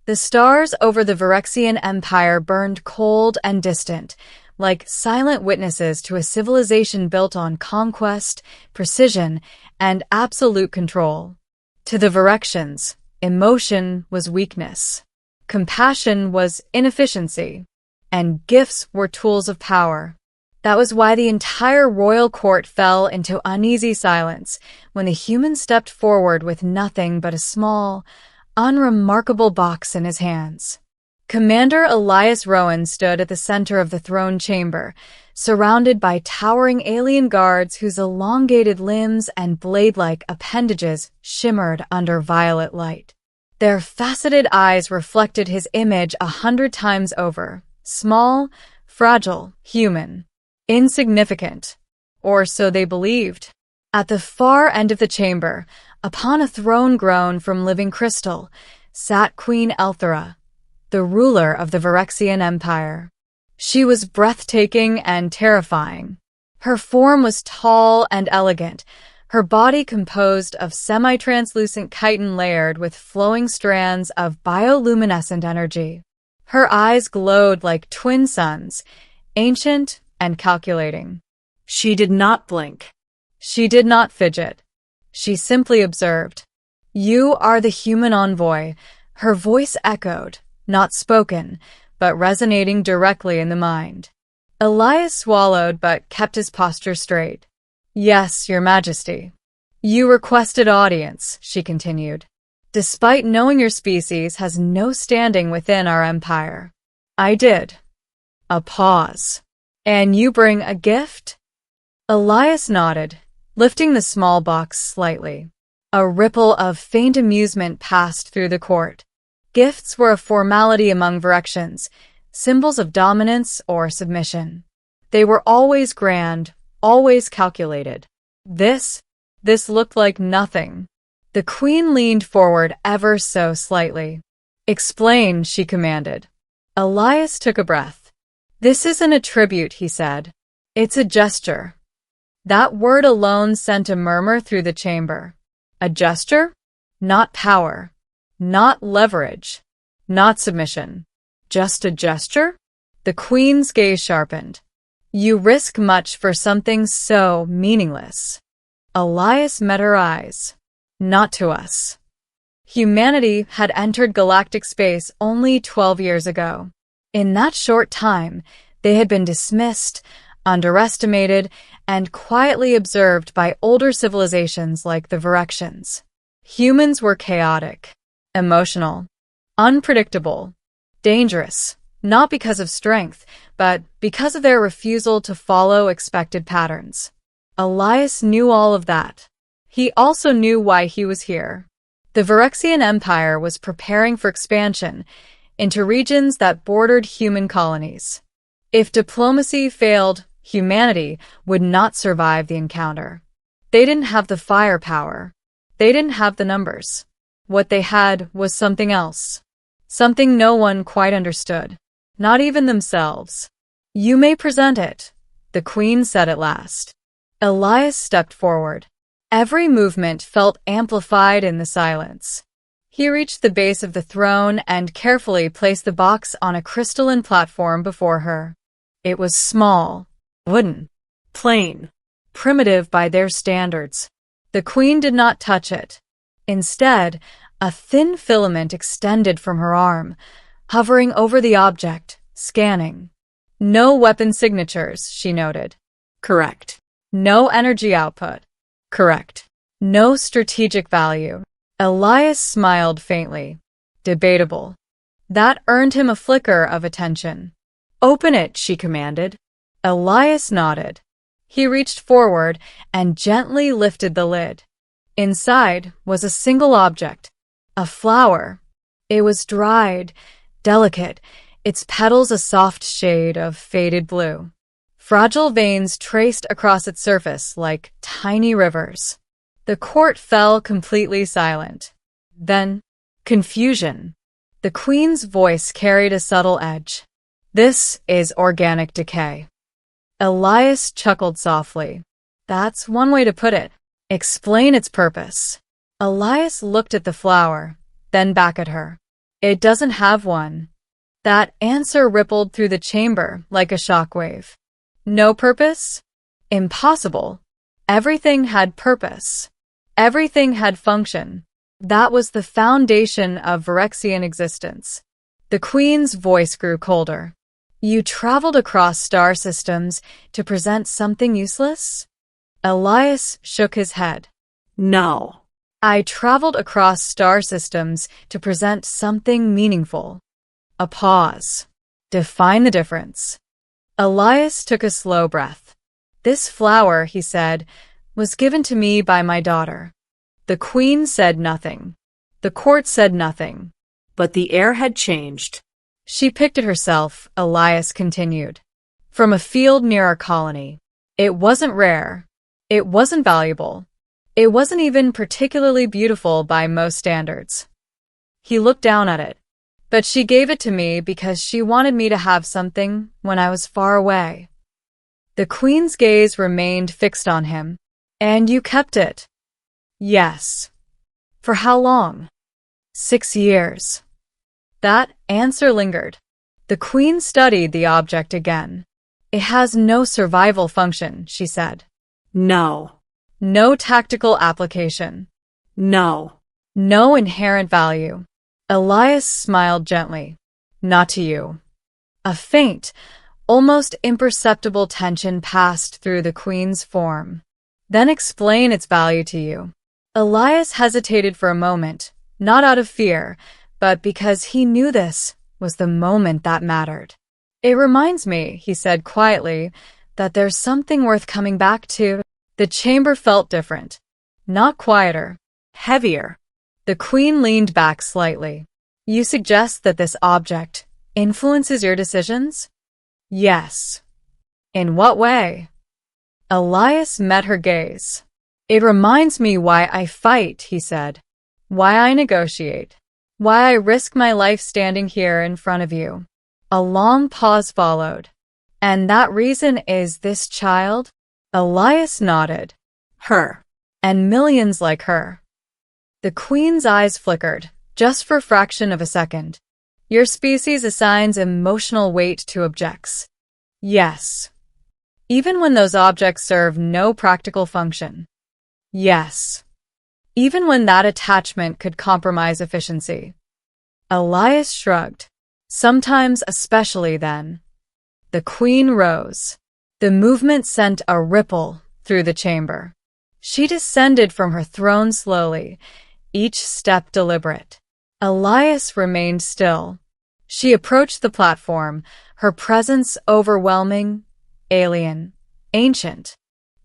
The stars over the Phyrexian Empire burned cold and distant, like silent witnesses to a civilization built on conquest, precision, and absolute control. To the Phyrexians, emotion was weakness, compassion was inefficiency, and gifts were tools of power. That was why the entire royal court fell into uneasy silence when the human stepped forward with nothing but a small, unremarkable box in his hands. Commander Elias Rowan stood at the center of the throne chamber, surrounded by towering alien guards whose elongated limbs and blade-like appendages shimmered under violet light. Their faceted eyes reflected his image 100 times over: small, fragile, human. Insignificant, or so they believed. At the far end of the chamber, upon a throne grown from living crystal, sat Queen Elthera, the ruler of the Phyrexian Empire. She was breathtaking and terrifying. Her form was tall and elegant, her body composed of semi-translucent chitin layered with flowing strands of bioluminescent energy. Her eyes glowed like twin suns, ancient and calculating. She did not blink. She did not fidget. She simply observed. "You are the human envoy," her voice echoed, not spoken, but resonating directly in the mind. Elias swallowed but kept his posture straight. "Yes, Your Majesty." "You requested audience," she continued, "despite knowing your species has no standing within our empire." "I did." A pause. "And you bring a gift?" Elias nodded, lifting the small box slightly. A ripple of faint amusement passed through the court. Gifts were a formality among Phyrexians, symbols of dominance or submission. They were always grand, always calculated. This looked like nothing. The queen leaned forward ever so slightly. "Explain," she commanded. Elias took a breath. "This isn't a tribute," he said. "It's a gesture." That word alone sent a murmur through the chamber. A gesture? Not power. Not leverage. Not submission. Just a gesture? The queen's gaze sharpened. "You risk much for something so meaningless." Elias met her eyes. "Not to us." Humanity had entered galactic space only 12 years ago. In that short time, they had been dismissed, underestimated, and quietly observed by older civilizations like the Phyrexians. Humans were chaotic, emotional, unpredictable, dangerous, not because of strength, but because of their refusal to follow expected patterns. Elias knew all of that. He also knew why he was here. The Phyrexian Empire was preparing for expansion into regions that bordered human colonies. If diplomacy failed, humanity would not survive the encounter. They didn't have the firepower. They didn't have the numbers. What they had was something else. Something no one quite understood. Not even themselves. "You may present it," the queen said at last. Elias stepped forward. Every movement felt amplified in the silence. He reached the base of the throne and carefully placed the box on a crystalline platform before her. It was small, wooden, plain, primitive by their standards. The queen did not touch it. Instead, a thin filament extended from her arm, hovering over the object, scanning. "No weapon signatures," she noted. "Correct." "No energy output." "Correct." "No strategic value." Elias smiled faintly. Debatable. That earned him a flicker of attention. "Open it," she commanded. Elias nodded. He reached forward and gently lifted the lid. Inside was a single object, a flower. It was dried, delicate, its petals a soft shade of faded blue. Fragile veins traced across its surface like tiny rivers. The court fell completely silent. Then, confusion. The queen's voice carried a subtle edge. "This is organic decay." Elias chuckled softly. "That's one way to put it. Explain its purpose." Elias looked at the flower, then back at her. It doesn't have one. That answer rippled through the chamber like a shockwave. No purpose? Impossible. Everything had purpose. Everything had function. That was the foundation of Phyrexian existence. The Queen's voice grew colder. You traveled across star systems to present something useless? Elias shook his head. No. I traveled across star systems to present something meaningful. A pause. Define the difference. Elias took a slow breath. This flower, he said, was given to me by my daughter. The Queen said nothing. The court said nothing. But the air had changed. She picked it herself, Elias continued. From a field near our colony. It wasn't rare. It wasn't valuable. It wasn't even particularly beautiful by most standards. He looked down at it. But she gave it to me because she wanted me to have something when I was far away. The Queen's gaze remained fixed on him. And you kept it? Yes. For how long? 6 years. That answer lingered. The Queen studied the object again. It has no survival function, she said. No. No tactical application. No. No inherent value. Elias smiled gently. Not to you. A faint, almost imperceptible tension passed through the Queen's form. Then explain its value to you. Elias hesitated for a moment, not out of fear, but because he knew this was the moment that mattered. It reminds me, he said quietly, that there's something worth coming back to. The chamber felt different. Not quieter. Heavier. The Queen leaned back slightly. You suggest that this object influences your decisions? Yes. In what way? Elias met her gaze. It reminds me why I fight, he said. Why I negotiate. Why I risk my life standing here in front of you. A long pause followed. And that reason is this child? Elias nodded. Her. And millions like her. The Queen's eyes flickered, just for a fraction of a second. Your species assigns emotional weight to objects. Yes. Even when those objects serve no practical function. Yes. Even when that attachment could compromise efficiency. Elias shrugged. Sometimes especially then. The Queen rose. The movement sent a ripple through the chamber. She descended from her throne slowly, each step deliberate. Elias remained still. She approached the platform, her presence overwhelming, alien, ancient.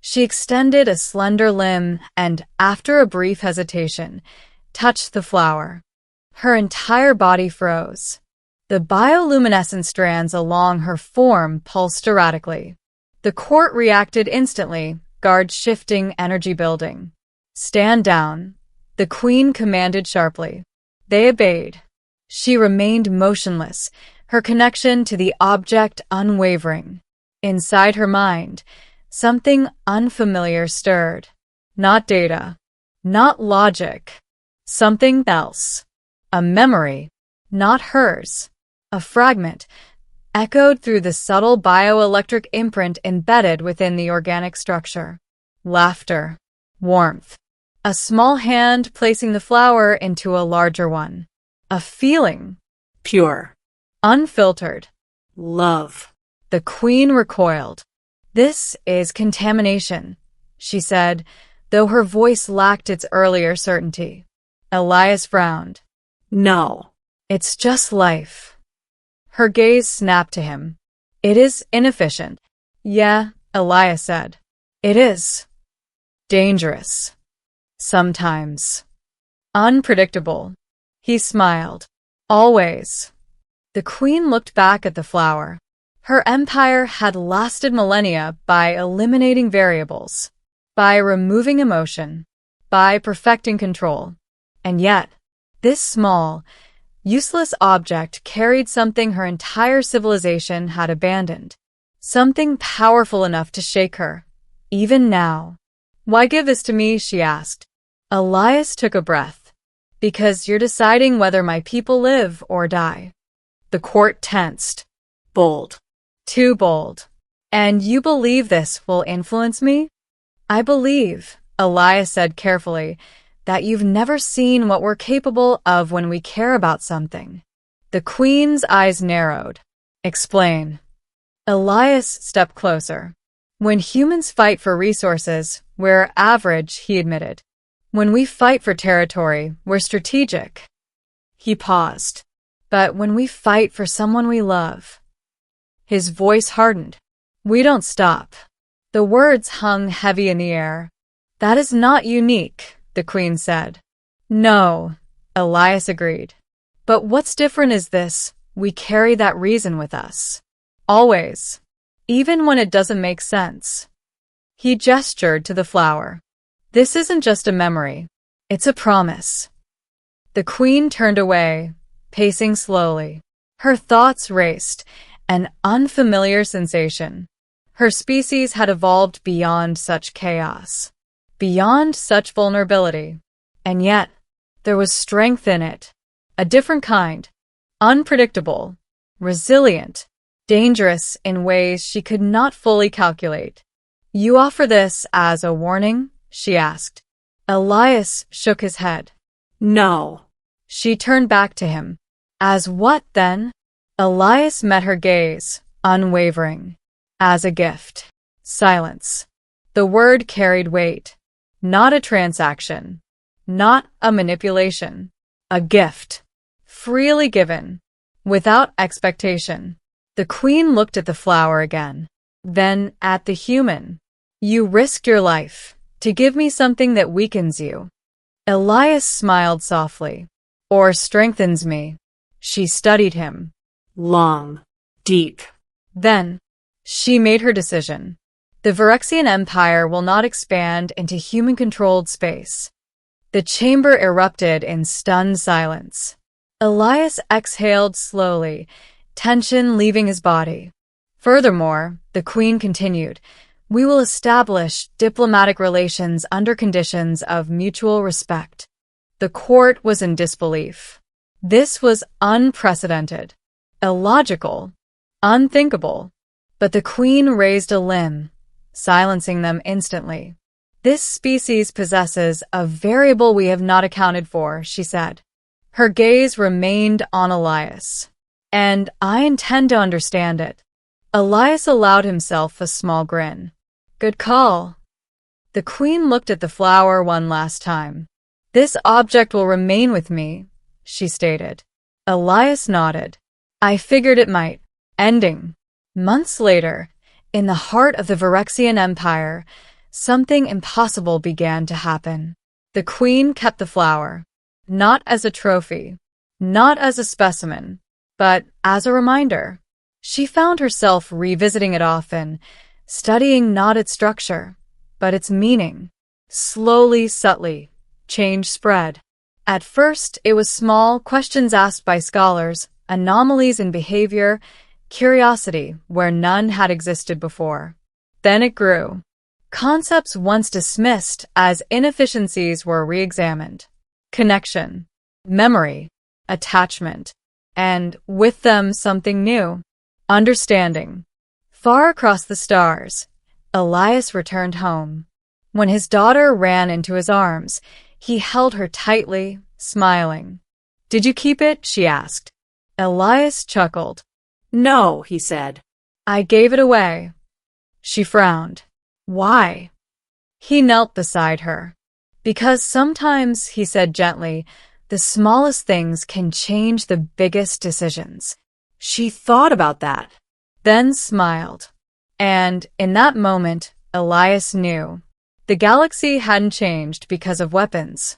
She extended a slender limb and, after a brief hesitation, touched the flower. Her entire body froze. The bioluminescent strands along her form pulsed erratically. The court reacted instantly, guards shifting, energy building. Stand down, the Queen commanded sharply. They obeyed. She remained motionless, her connection to the object unwavering. Inside her mind, something unfamiliar stirred. Not data. Not logic. Something else. A memory. Not hers. A fragment, echoed through the subtle bioelectric imprint embedded within the organic structure. Laughter. Warmth. A small hand placing the flower into a larger one. A feeling. Pure. Unfiltered. Love. The Queen recoiled. This is contamination, she said, though her voice lacked its earlier certainty. Elias frowned. No. It's just life. Her gaze snapped to him. It is inefficient. Yeah, Elias said. It is. Dangerous. Sometimes. Unpredictable. He smiled. Always. The Queen looked back at the flower. Her empire had lasted millennia by eliminating variables, by removing emotion, by perfecting control. And yet, this small, useless object carried something her entire civilization had abandoned. Something powerful enough to shake her, even now. Why give this to me? She asked. Elias took a breath. Because you're deciding whether my people live or die. The court tensed. Bold. Too bold. And you believe this will influence me? I believe, Elias said carefully, that you've never seen what we're capable of when we care about something. The Queen's eyes narrowed. Explain. Elias stepped closer. When humans fight for resources, we're average, he admitted. When we fight for territory, we're strategic. He paused. But when we fight for someone we love... His voice hardened. We don't stop. The words hung heavy in the air. That is not unique, the Queen said. No, Elias agreed. But what's different is this: we carry that reason with us. Always. Even when it doesn't make sense. He gestured to the flower. This isn't just a memory. It's a promise. The Queen turned away, pacing slowly. Her thoughts raced, an unfamiliar sensation. Her species had evolved beyond such chaos, beyond such vulnerability. And yet, there was strength in it. A different kind. Unpredictable. Resilient. Dangerous in ways she could not fully calculate. You offer this as a warning? She asked. Elias shook his head. No. She turned back to him. As what, then? Elias met her gaze, unwavering. As a gift. Silence. The word carried weight. Not a transaction. Not a manipulation. A gift. Freely given. Without expectation. The Queen looked at the flower again. Then at the human. You risked your life to give me something that weakens you. Elias smiled softly. Or strengthens me. She studied him. Long. Deep. Then, she made her decision. The Phyrexian Empire will not expand into human-controlled space. The chamber erupted in stunned silence. Elias exhaled slowly, tension leaving his body. Furthermore, the Queen continued, we will establish diplomatic relations under conditions of mutual respect. The court was in disbelief. This was unprecedented. Illogical, unthinkable, but the Queen raised a limb, silencing them instantly. This species possesses a variable we have not accounted for, she said. Her gaze remained on Elias. And I intend to understand it. Elias allowed himself a small grin. Good call. The Queen looked at the flower one last time. This object will remain with me, she stated. Elias nodded. I figured it might. Ending. Months later, in the heart of the Phyrexian Empire, something impossible began to happen. The Queen kept the flower, not as a trophy, not as a specimen, but as a reminder. She found herself revisiting it often, studying not its structure, but its meaning. Slowly, subtly, change spread. At first, it was small questions asked by scholars, anomalies in behavior, curiosity where none had existed before. Then it grew. Concepts once dismissed as inefficiencies were re-examined. Connection, memory, attachment, and with them something new. Understanding. Far across the stars, Elias returned home. When his daughter ran into his arms, he held her tightly, smiling. Did you keep it? She asked. Elias chuckled. No, he said. I gave it away. She frowned. Why? He knelt beside her. Because sometimes, he said gently, the smallest things can change the biggest decisions. She thought about that. Then smiled. And in that moment, Elias knew. The galaxy hadn't changed because of weapons,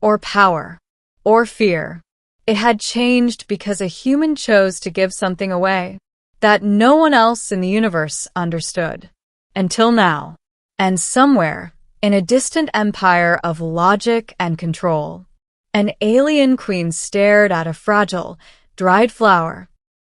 or power, or fear. It had changed because a human chose to give something away that no one else in the universe understood. Until now. And somewhere, in a distant empire of logic and control, an alien queen stared at a fragile, dried flower,